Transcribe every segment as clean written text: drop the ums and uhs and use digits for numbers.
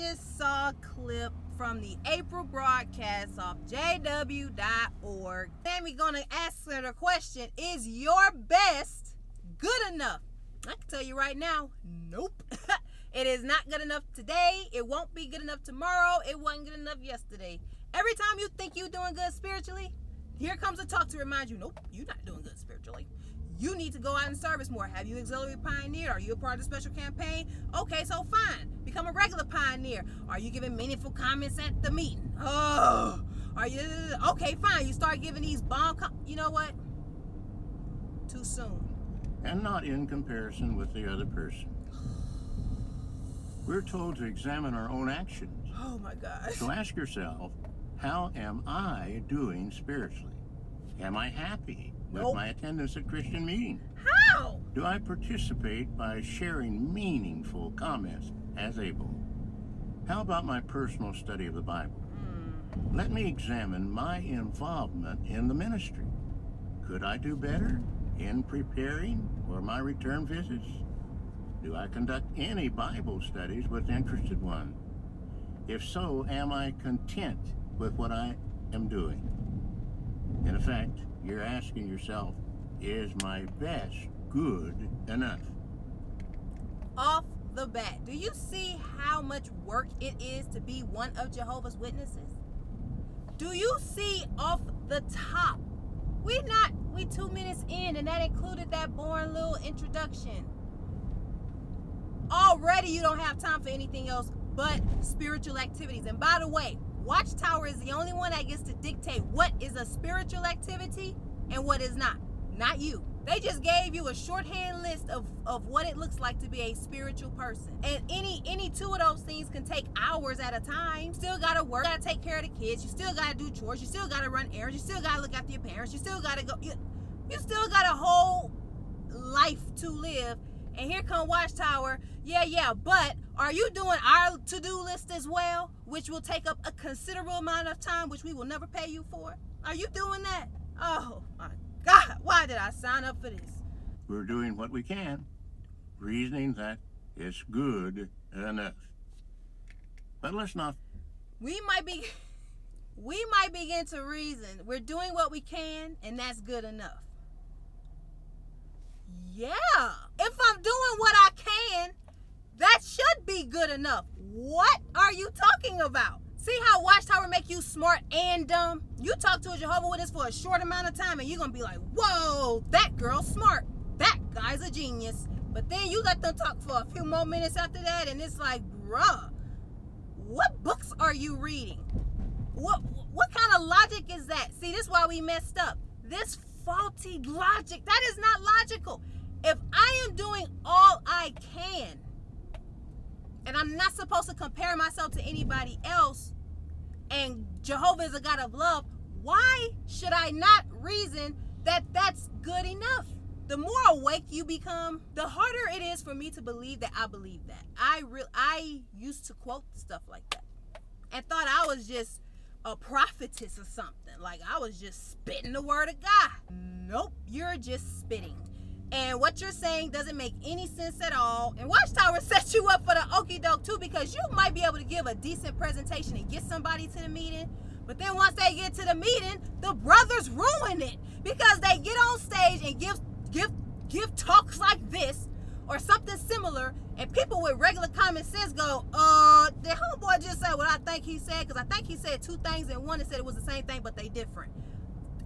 just saw a clip from the April broadcast off jw.org. Then we're going to answer the question, is your best good enough? I can tell you right now, nope. It is not good enough today. It won't be good enough tomorrow. It wasn't good enough yesterday. Every time you think you're doing good spiritually, here comes a talk to remind you, nope, you're not doing good spiritually. You need to go out and service more. Have you auxiliary pioneered? Are you a part of the special campaign? Okay, so fine. Become a regular pioneer. Are you giving meaningful comments at the meeting? Oh, are you? Okay, fine. You start giving these you know what? Too soon. And not in comparison with the other person. We're told to examine our own actions. Oh my gosh. So ask yourself, how am I doing spiritually? Am I happy with my attendance at Christian meetings? How? Do I participate by sharing meaningful comments as able? How about my personal study of the Bible? Let me examine my involvement in the ministry. Could I do better in preparing for my return visits? Do I conduct any Bible studies with interested ones? If so, am I content with what I am doing? In effect, you're asking yourself, is my best good enough? Off the bat, do you see how much work it is to be one of Jehovah's Witnesses? Do you see off the top? We 2 minutes in, and that included that boring little introduction. Already you don't have time for anything else but spiritual activities. And by the way, Watchtower is the only one that gets to dictate what is a spiritual activity and what is not. Not you. They just gave you a shorthand list of what it looks like to be a spiritual person. And any two of those things can take hours at a time. Still gotta work, gotta take care of the kids, you still gotta do chores, you still gotta run errands, you still gotta look after your parents, you still gotta go, you still got a whole life to live. And here come Watchtower. Yeah, but are you doing our to-do list as well? Which will take up a considerable amount of time, which we will never pay you for? Are you doing that? Oh my God, why did I sign up for this? We're doing what we can, reasoning that it's good enough. But let's not. We might begin to reason. We're doing what we can, and that's good enough. Yeah, if I'm doing what I can, that should be good enough. What are you talking about? See how Watchtower make you smart and dumb? You talk to a Jehovah's Witness for a short amount of time and you're going to be like, whoa, that girl's smart. That guy's a genius. But then you let them talk for a few more minutes after that and it's like, bruh, what books are you reading? What kind of logic is that? See, this is why we messed up. This faulty logic, that is not logical. If I am doing all I can, and I'm not supposed to compare myself to anybody else, and Jehovah is a God of love, why should I not reason that that's good enough? The more awake you become, the harder it is for me to believe that I believe that. I used to quote stuff like that and thought I was just a prophetess or something. Like I was just spitting the word of God. Nope, you're just spitting. And what you're saying doesn't make any sense at all. And Watchtower sets you up for the okie doke too, because you might be able to give a decent presentation and get somebody to the meeting. But then once they get to the meeting, the brothers ruin it because they get on stage and give talks like this or something similar, and people with regular common sense go, the homeboy just said what I think he said, because I think he said two things in one and said it was the same thing, but they different.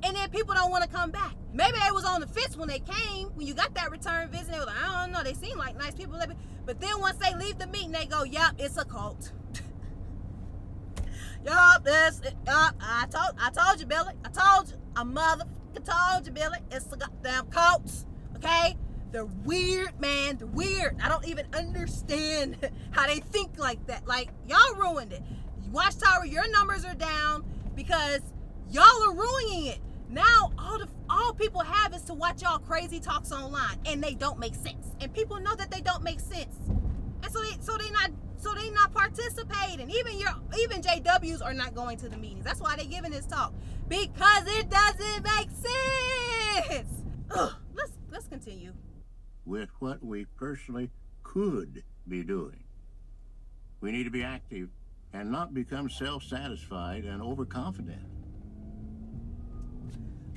And then people don't want to come back. Maybe they was on the fence when they came, when you got that return visit. They were like, I don't know, they seem like nice people. But then once they leave the meeting, they go, yup, it's a cult. Yup, I told you, Billy. I told you. I motherfucking told you, Billy. It's a goddamn cult. Okay? They're weird, man. They're weird. I don't even understand how they think like that. Like, y'all ruined it. Watchtower, your numbers are down because y'all are ruining it. Now all people have is to watch y'all crazy talks online, and they don't make sense. And people know that they don't make sense, and so they not participating. Even JWs are not going to the meetings. That's why they giving this talk, because it doesn't make sense. Let's continue with what we personally could be doing. We need to be active and not become self-satisfied and overconfident.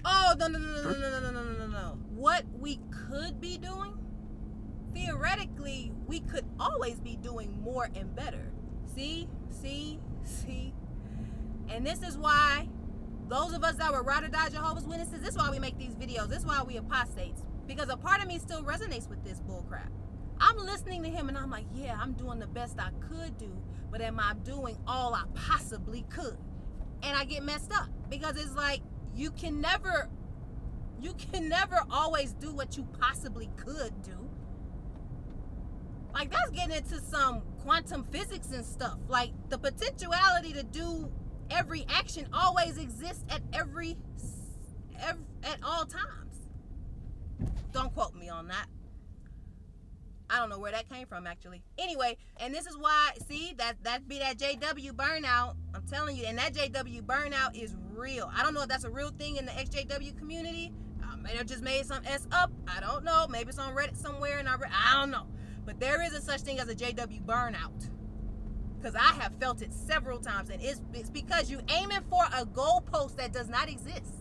Oh, no. What we could be doing, theoretically, we could always be doing more and better. See? And this is why those of us that were ride or die Jehovah's Witnesses, this is why we make these videos. This is why we apostates. Because a part of me still resonates with this bullcrap. I'm listening to him and I'm like, yeah, I'm doing the best I could do, but am I doing all I possibly could? And I get messed up because it's like, you can never always do what you possibly could do. Like, that's getting into some quantum physics and stuff. Like, the potentiality to do every action always exists at all times. Don't quote me on that. I don't know where that came from, actually. Anyway, and this is why, see, that be that JW burnout. I'm telling you, and that JW burnout is real. I don't know if that's a real thing in the XJW community. I may have just made some S up. I don't know. Maybe it's on Reddit somewhere, and I don't know. But there is a such thing as a JW burnout. Because I have felt it several times, and it's because you're aiming for a goalpost that does not exist.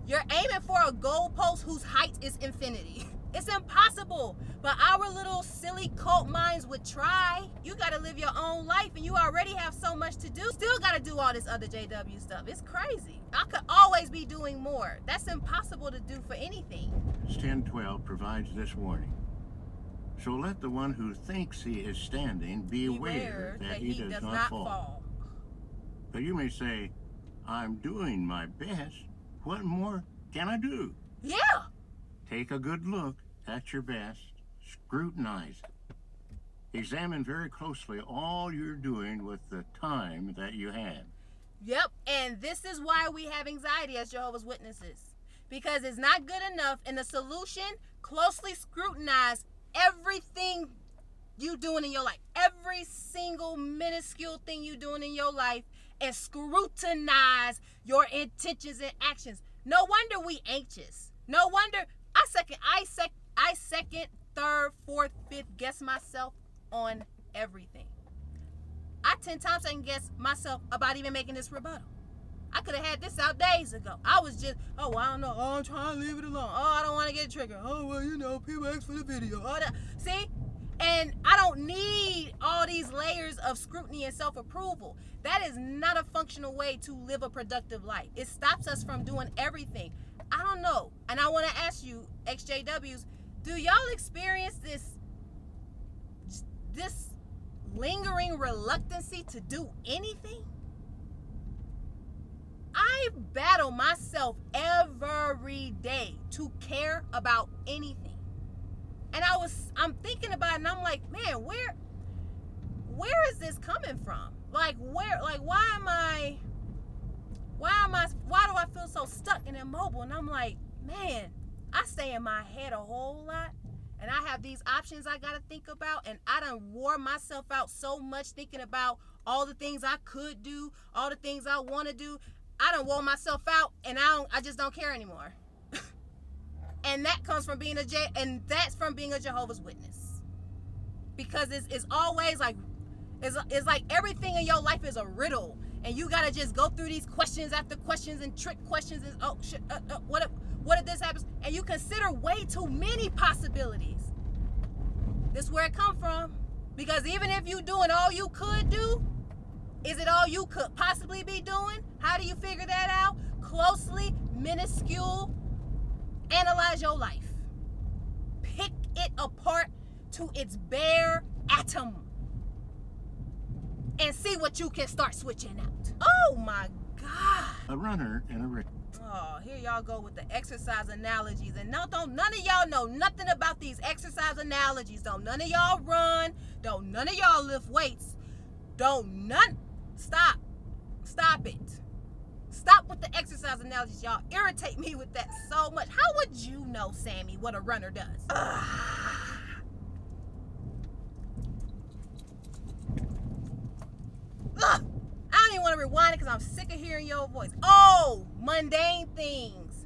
You're aiming for a goalpost whose height is infinity. It's impossible, but our little silly cult minds would try. You got to live your own life, and you already have so much to do. Still got to do all this other JW stuff. It's crazy. I could always be doing more. That's impossible to do for anything. 10:12 provides this warning. So let the one who thinks he is standing beware that he does not fall. But you may say, I'm doing my best. What more can I do? Yeah. Take a good look at your best. Scrutinize it. Examine very closely all you're doing with the time that you have. Yep, and this is why we have anxiety as Jehovah's Witnesses. Because it's not good enough, and the solution, closely scrutinize everything you doing in your life. Every single minuscule thing you doing in your life, and scrutinize your intentions and actions. No wonder we anxious. No wonder I second, third, fourth, fifth guess myself on everything. I 10 times second guess myself about even making this rebuttal. I could have had this out days ago. I was just, I don't know. I'm trying to leave it alone. I don't want to get triggered. People ask for the video. See? And I don't need all these layers of scrutiny and self-approval. That is not a functional way to live a productive life. It stops us from doing everything. I don't know. And I want to ask you, XJWs, do y'all experience this lingering reluctancy to do anything? I battle myself every day to care about anything. And I'm thinking about it, and I'm like, man, where is this coming from? Why do I feel so stuck and immobile? And I'm like, man, I stay in my head a whole lot, and I have these options I gotta think about, and I done wore myself out so much thinking about all the things I could do, all the things I want to do. I done wore myself out, and I just don't care anymore. And that comes from being that's from being a Jehovah's Witness. Because it's always like, it's like everything in your life is a riddle, and you gotta just go through these questions after questions and trick questions and what if this happens? And you consider way too many possibilities. This is where it come from. Because even if you doing all you could do, is it all you could possibly be doing? How do you figure that out? Closely, minuscule, analyze your life. Pick it apart to its bare atom. And see what you can start switching out. Oh my God. A runner in a race. Oh, here y'all go with the exercise analogies. And none of y'all know nothing about these exercise analogies. Don't none of y'all run. Don't none of y'all lift weights. Stop it. Stop with the exercise analogies. Y'all irritate me with that so much. How would you know, Sammy, what a runner does? I don't even want to rewind it because I'm sick of hearing your voice. Oh, mundane things.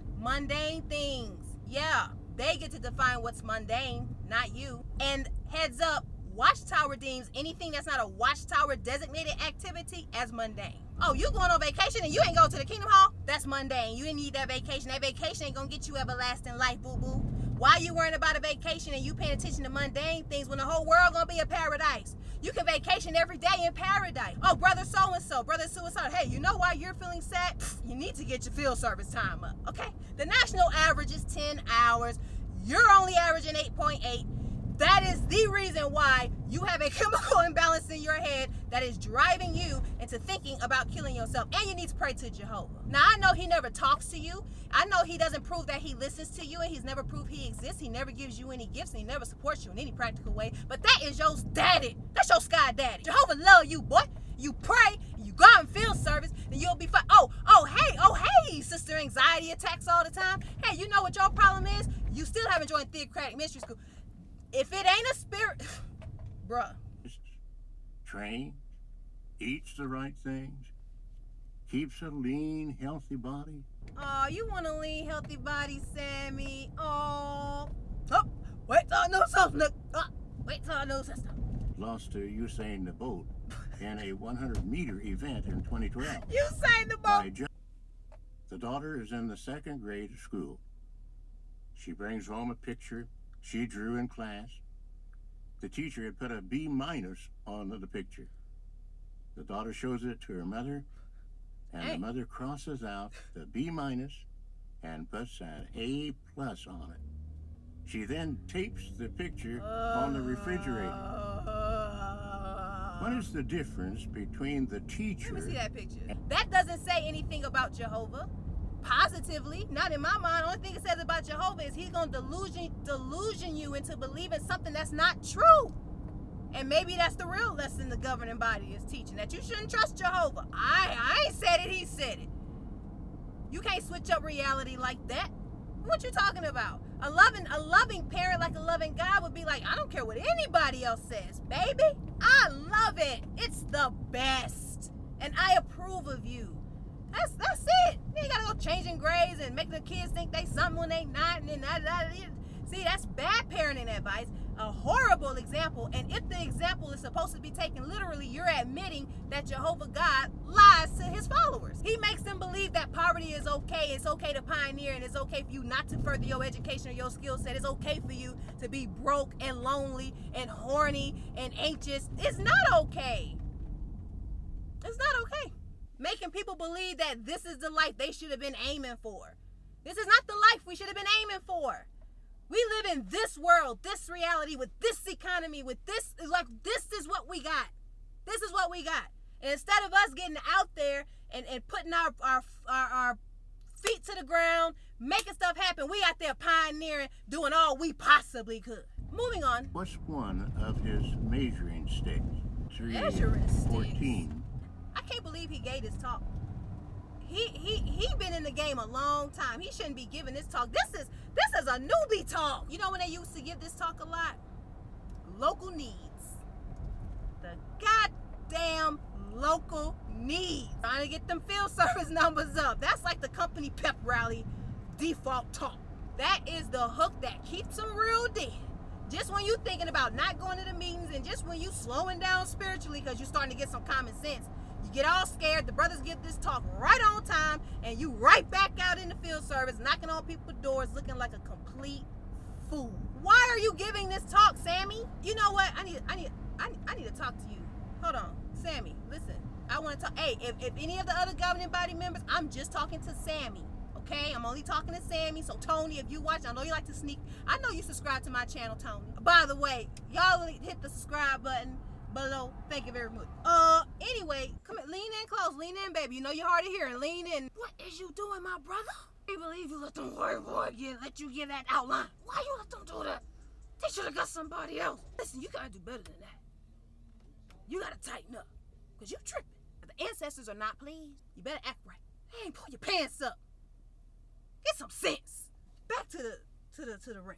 Yeah, they get to define what's mundane, not you. And heads up, Watchtower deems anything that's not a Watchtower designated activity as mundane. Oh, you going on vacation and you ain't going to the Kingdom Hall? That's mundane. You didn't need that vacation. That vacation ain't gonna get you everlasting life, boo-boo. Why you worrying about a vacation and you paying attention to mundane things when the whole world gonna be a paradise? You can vacation every day in paradise. Oh, brother so-and-so, brother suicide. Hey, you know why you're feeling sad? You need to get your field service time up, okay? The national average is 10 hours. You're only averaging 8.8. That is the reason why you have a chemical imbalance in your head that is driving you into thinking about killing yourself. And you need to pray to Jehovah. Now, I know he never talks to you. I know he doesn't prove that he listens to you, and he's never proved he exists. He never gives you any gifts, and he never supports you in any practical way. But that is your daddy. That's your sky daddy. Jehovah love you, boy. You pray, you go out and field service, and you'll be fine. Oh, hey, sister anxiety attacks all the time. Hey, you know what your problem is? You still haven't joined theocratic ministry school. If it ain't a spirit, bruh. Train, eats the right things, keeps a lean, healthy body. Oh, you want a lean, healthy body, Sammy? Oh, wait till I know something. Wait till I know something. Lost to Usain Bolt in a 100-meter event in 2012. Usain Bolt. The daughter is in the 2nd grade of school. She brings home a picture she drew in class. The teacher had put a B- on the picture. The daughter shows it to her mother, and the mother crosses out the B- and puts an A+ on it. She then tapes the picture on the refrigerator. What is the difference between the teacher... Let me see that picture. That doesn't say anything about Jehovah. Positively, not in my mind. The only thing it says about Jehovah is he's going to delusion you into believing something that's not true. And maybe that's the real lesson the governing body is teaching, that you shouldn't trust Jehovah. I ain't said it, he said it. You can't switch up reality like that. What you talking about? A loving parent like a loving God would be like, I don't care what anybody else says, baby. I love it. It's the best. And I approve of you. That's it. You ain't gotta go changing grades and making the kids think they something when they not, and then that. See, that's bad parenting advice. A horrible example. And if the example is supposed to be taken literally, you're admitting that Jehovah God lies to his followers. He makes them believe that poverty is okay. It's okay to pioneer, and it's okay for you not to further your education or your skill set. It's okay for you to be broke and lonely and horny and anxious. It's not okay. It's not okay. Making people believe that this is the life they should have been aiming for. This is not the life we should have been aiming for. We live in this world, this reality, with this economy, with this, like, this is what we got. This is what we got. And instead of us getting out there and putting our feet to the ground, making stuff happen, we out there pioneering, doing all we possibly could. Moving on. What's one of his measuring sticks? Measuring sticks. 14. I can't believe he gave this talk. He been in the game a long time. He shouldn't be giving this talk. This is a newbie talk. You know when they used to give this talk a lot? Local needs. The goddamn local needs. Trying to get them field service numbers up. That's like the company pep rally default talk. That is the hook that keeps them real dead. Just when you thinking about not going to the meetings, and just when you slowing down spiritually because you're starting to get some common sense, you get all scared. The brothers give this talk right on time, and you right back out in the field service, knocking on people's doors, looking like a complete fool. Why are you giving this talk, Sammy? You know what? I need to talk to you. Hold on, Sammy. Listen, I want to talk. Hey, if any of the other governing body members, I'm just talking to Sammy. Okay, I'm only talking to Sammy. So Tony, if you watch, I know you like to sneak. I know you subscribe to my channel, Tony. By the way, y'all hit the subscribe button below. Thank you very much. Anyway, come in, lean in close, lean in, baby. You know you're hard of hearing. Lean in. What is you doing, my brother? I believe you let them white boy let you give that outline. Why you let them do that? They should have got somebody else. Listen, you gotta do better than that. You gotta tighten up, cause you tripping. If the ancestors are not pleased, you better act right. Hey, pull your pants up. Get some sense. Back to the ring.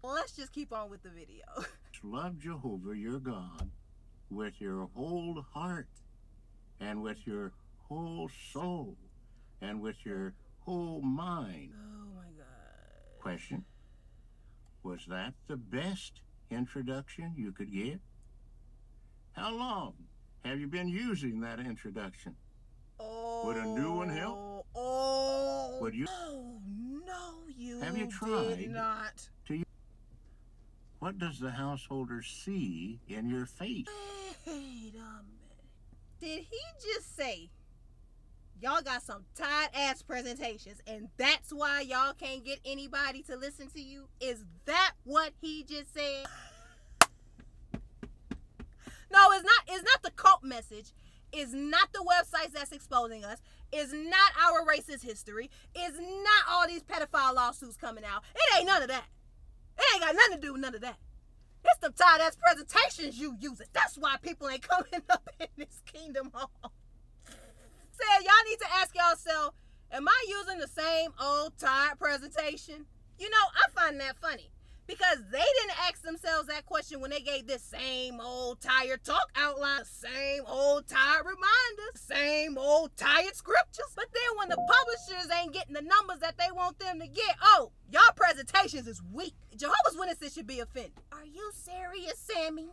Well, let's just keep on with the video. Love Jehovah your God with your whole heart, and with your whole soul, and with your whole mind. Oh my God. Question: Was that the best introduction you could give? How long have you been using that introduction? Would a new one help? Would you? Oh, no, you Have you tried did not. What does the householder see in your face? Wait a minute. Did he just say y'all got some tight-ass presentations and that's why y'all can't get anybody to listen to you? Is that what he just said? No, it's not the cult message. It's not the websites that's exposing us. It's not our racist history. It's not all these pedophile lawsuits coming out. It ain't none of that. It ain't got nothing to do with none of that. It's the tight-ass presentations you using. That's why people ain't coming up in this Kingdom Hall. Said y'all need to ask yourself, am I using the same old tired presentation? You know, I find that funny because they didn't ask themselves that question when they gave this same old tired talk outline, same old tired reminders, same old tired scriptures. But then when the publishers ain't getting the numbers that they want them to get, oh, y'all presentations is weak. Jehovah's Witnesses should be offended. Are you serious, Sammy?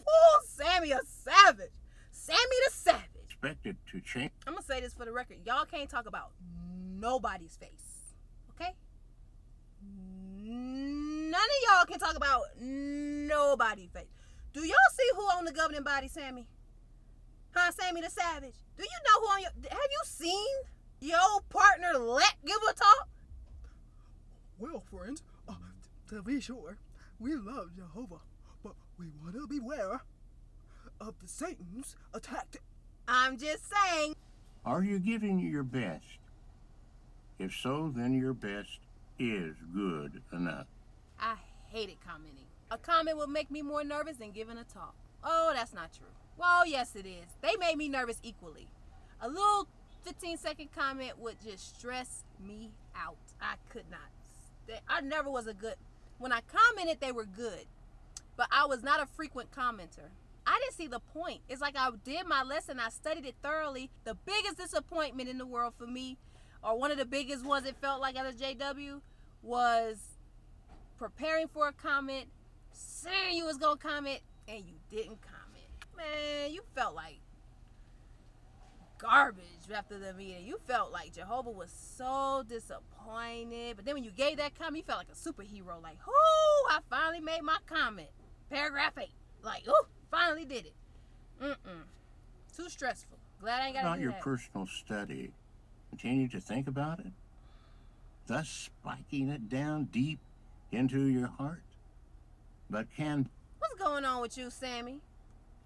Oh, Sammy a savage. Sammy the savage. Expected to change. I'm gonna say this for the record. Y'all can't talk about nobody's face, okay? None of y'all can talk about nobody's face. Do y'all see who on the governing body, Sammy? Huh, Sammy the Savage? Do you know who on your... Have you seen your partner let give a talk? Well, friends, to be sure, we love Jehovah, but we want to beware of the Satan's attack. I'm just saying. Are you giving your best? If so, then your best is good enough. I hated commenting. A comment would make me more nervous than giving a talk. Oh, that's not true. Well, yes, it is. They made me nervous equally. A little 15-second comment would just stress me out. I could not. I never was a good... When I commented, they were good. But I was not a frequent commenter. I didn't see the point. It's like I did my lesson. I studied it thoroughly. The biggest disappointment in the world for me, or one of the biggest ones it felt like at a JW, was preparing for a comment, saying you was going to comment, and you didn't comment. Man, you felt like garbage after the meeting. You felt like Jehovah was so disappointed. But then when you gave that comment, you felt like a superhero. Like, whoo, I finally made my comment. Paragraph 8. Like, ooh, finally did it. Too stressful. Glad I ain't got to do that. About your personal study, continue to think about it, thus spiking it down deep into your heart. But can... What's going on with you, Sammy?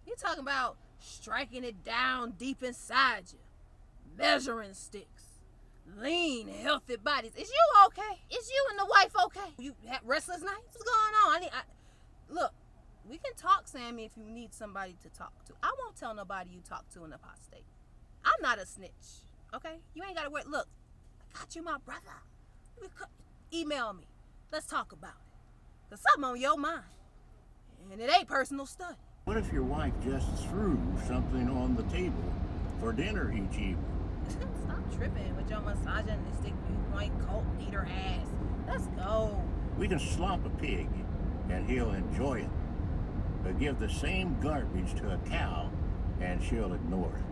You talking about striking it down deep inside you, measuring sticks, lean, healthy bodies. Is you okay? Is you and the wife okay? You had restless nights? What's going on? Look, we can talk, Sammy, if you need somebody to talk to. I won't tell nobody you talk to in apostate. I'm not a snitch, okay? You ain't got to worry. Look, I got you, my brother. Email me. Let's talk about it. There's something on your mind. And it ain't personal study. What if your wife just threw something on the table for dinner each evening? Stop tripping with your misogynistic viewpoint, cult leader ass. Let's go. We can slop a pig and he'll enjoy it. But give the same garbage to a cow and she'll ignore it.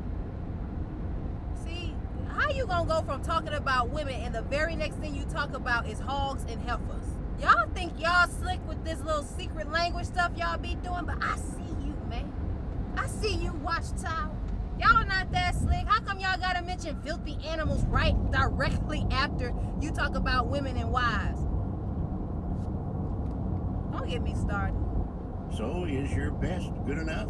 See, how you gonna go from talking about women and the very next thing you talk about is hogs and heifers? Y'all think y'all slick with this little secret language stuff y'all be doing, but I see you, man. I see you, Watchtower. Y'all not that slick. How come y'all gotta mention filthy animals right directly after you talk about women and wives? Don't get me started. So is your best good enough?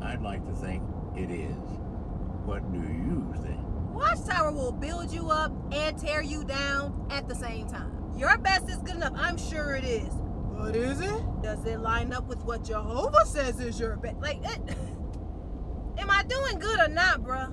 I'd like to think it is. What do you think? Watchtower will build you up and tear you down at the same time. Your best is good enough. I'm sure it is. But is it? Does it line up with what Jehovah says is your best? Like, am I doing good or not, bruh?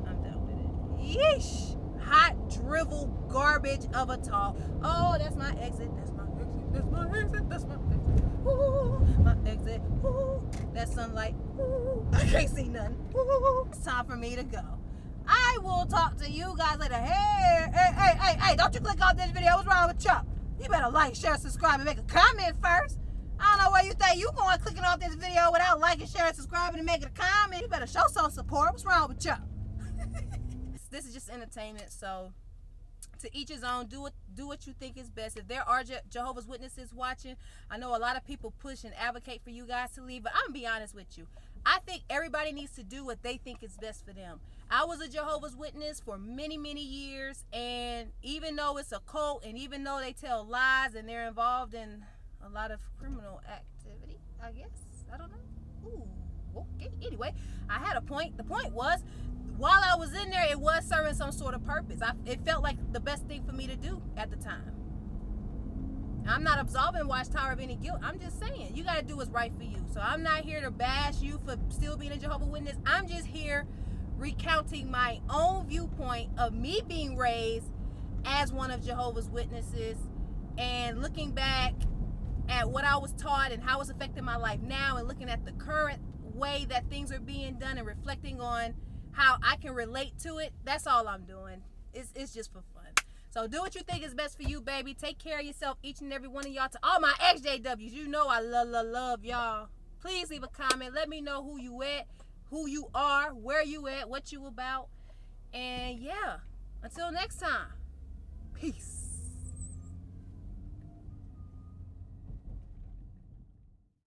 I'm done with it. Yeesh. Hot, drivel garbage of a talk. Oh, that's my exit. That's my exit. That's my exit. That's my exit. Ooh, my exit. Ooh, that sunlight. Ooh, I can't see nothing. Ooh, it's time for me to go. I will talk to you guys later. Hey, don't you click off this video. What's wrong with you? You better like, share, subscribe, and make a comment first. I don't know where you think you going clicking off this video without liking, sharing, subscribing, and making a comment. You better show some support. What's wrong with y'all? This is just entertainment, so to each his own. Do what you think is best. If there are Jehovah's Witnesses watching, I know a lot of people push and advocate for you guys to leave, but I'm gonna be honest with you. I think everybody needs to do what they think is best for them. I was a Jehovah's Witness for many, many years, and even though it's a cult, and even though they tell lies and they're involved in a lot of criminal activity, I guess, I don't know. Ooh, okay. Anyway, I had a point. The point was, while I was in there, it was serving some sort of purpose. It felt like the best thing for me to do at the time. I'm not absolving Watchtower of any guilt. I'm just saying, you got to do what's right for you. So I'm not here to bash you for still being a Jehovah's Witness. I'm just here recounting my own viewpoint of me being raised as one of Jehovah's Witnesses and looking back at what I was taught and how it's affecting my life now, and looking at the current way that things are being done and reflecting on how I can relate to it. That's all I'm doing. It's just for fun. So do what you think is best for you, baby. Take care of yourself, each and every one of y'all. To all my XJWs, you know I love y'all. Please leave a comment. Let me know who you at, who you are, where you at, what you about. And yeah, until next time, peace.